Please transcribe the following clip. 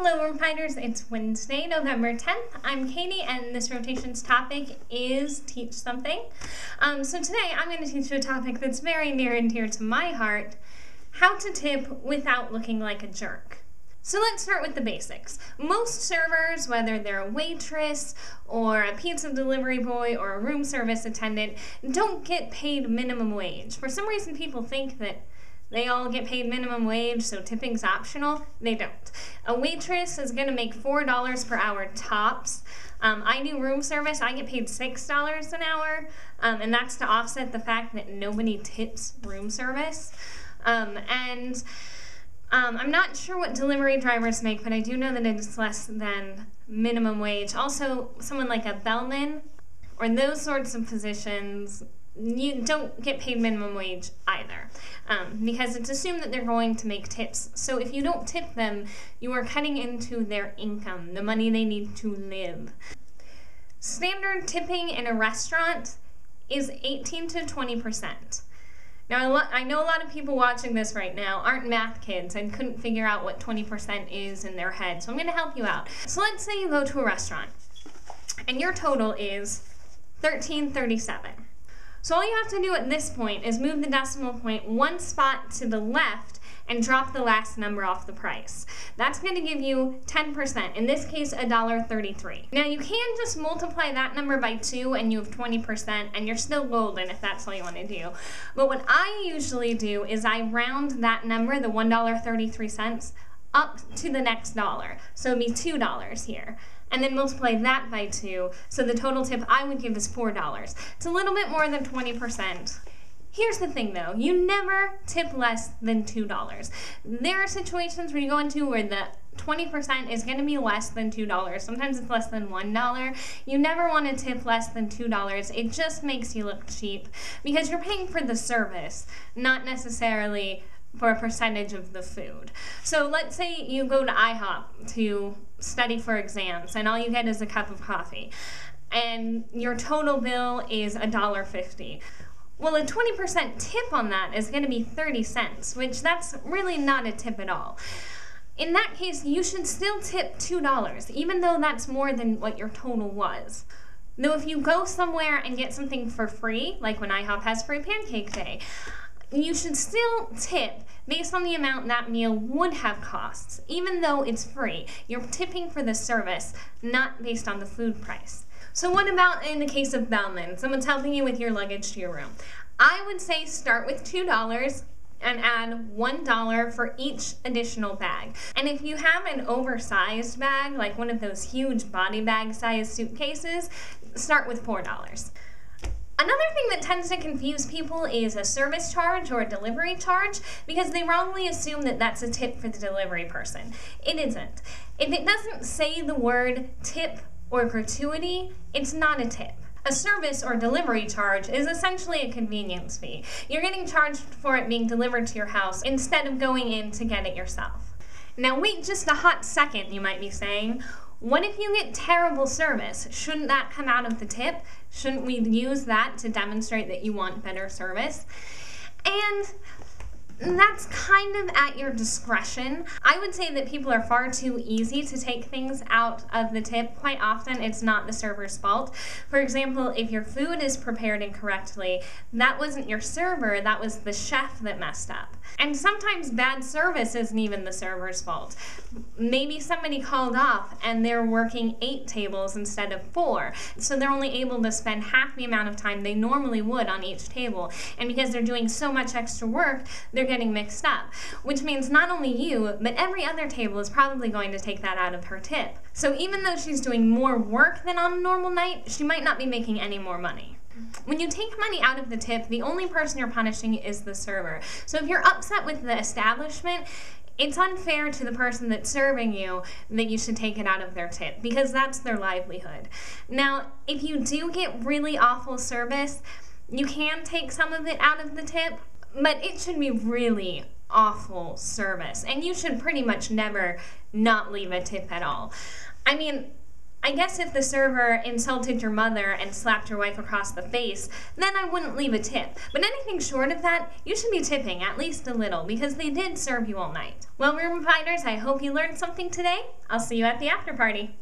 Hello Room Fighters, it's Wednesday, November 10th. I'm Katie and this rotation's topic is Teach Something. So today I'm going to teach you a topic that's very near and dear to my heart, how to tip without looking like a jerk. So let's start with the basics. Most servers, whether they're a waitress or a pizza delivery boy or a room service attendant, don't get paid minimum wage. For some reason people think that they all get paid minimum wage, so tipping's optional. They don't. A waitress is going to make $4 per hour tops. I do room service. I get paid $6 an hour, and that's to offset the fact that nobody tips room service. I'm not sure what delivery drivers make, but I do know that it's less than minimum wage. Also, someone like a bellman or those sorts of positions, you don't get paid minimum wage either, because it's assumed that they're going to make tips. So if you don't tip them, you are cutting into their income, the money they need to live. Standard tipping in a restaurant is 18 to 20%. Now, I know a lot of people watching this right now aren't math kids and couldn't figure out what 20% is in their head, so I'm going to help you out. So let's say you go to a restaurant, and your total is $13.37. So all you have to do at this point is move the decimal point one spot to the left and drop the last number off the price. That's going to give you 10%, in this case $1.33. Now you can just multiply that number by 2 and you have 20%, and you're still golden if that's all you want to do. But what I usually do is I round that number, the $1.33, up to the next dollar. So it'd be $2 here. And then multiply that by 2, so the total tip I would give is $4. It's a little bit more than 20%. Here's the thing though, you never tip less than $2. There are situations where you go into where the 20% is going to be less than $2. Sometimes it's less than $1. You never want to tip less than $2. It just makes you look cheap because you're paying for the service, not necessarily for a percentage of the food. So let's say you go to IHOP to study for exams and all you get is a cup of coffee and your total bill is $1.50. Well, a 20% tip on that is going to be 30 cents, which that's really not a tip at all. In that case, you should still tip $2, even though that's more than what your total was. Though if you go somewhere and get something for free, like when IHOP has free pancake day, you should still tip based on the amount that meal would have cost, even though it's free. You're tipping for the service, not based on the food price. So what about in the case of bellman? Someone's helping you with your luggage to your room. I would say start with $2 and add $1 for each additional bag. And if you have an oversized bag, like one of those huge body bag size suitcases, start with $4. Another thing that tends to confuse people is a service charge or a delivery charge, because they wrongly assume that that's a tip for the delivery person. It isn't. If it doesn't say the word tip or gratuity, it's not a tip. A service or delivery charge is essentially a convenience fee. You're getting charged for it being delivered to your house instead of going in to get it yourself. Now wait just a hot second, you might be saying. What if you get terrible service? Shouldn't that come out of the tip? Shouldn't we use that to demonstrate that you want better service? And that's kind of at your discretion. I would say that people are far too easy to take things out of the tip. Quite often, it's not the server's fault. For example, if your food is prepared incorrectly, that wasn't your server, that was the chef that messed up. And sometimes bad service isn't even the server's fault. Maybe somebody called off and they're working 8 tables instead of 4, so they're only able to spend half the amount of time they normally would on each table. And because they're doing so much extra work, they're getting mixed up, which means not only you, but every other table is probably going to take that out of her tip. So even though she's doing more work than on a normal night, she might not be making any more money. When you take money out of the tip, the only person you're punishing is the server. So if you're upset with the establishment, it's unfair to the person that's serving you that you should take it out of their tip, because that's their livelihood. Now, if you do get really awful service, you can take some of it out of the tip, but it should be really awful service, and you should pretty much never not leave a tip at all. I mean, I guess if the server insulted your mother and slapped your wife across the face, then I wouldn't leave a tip. But anything short of that, you should be tipping at least a little because they did serve you all night. Well, room finders, I hope you learned something today. I'll see you at the after party.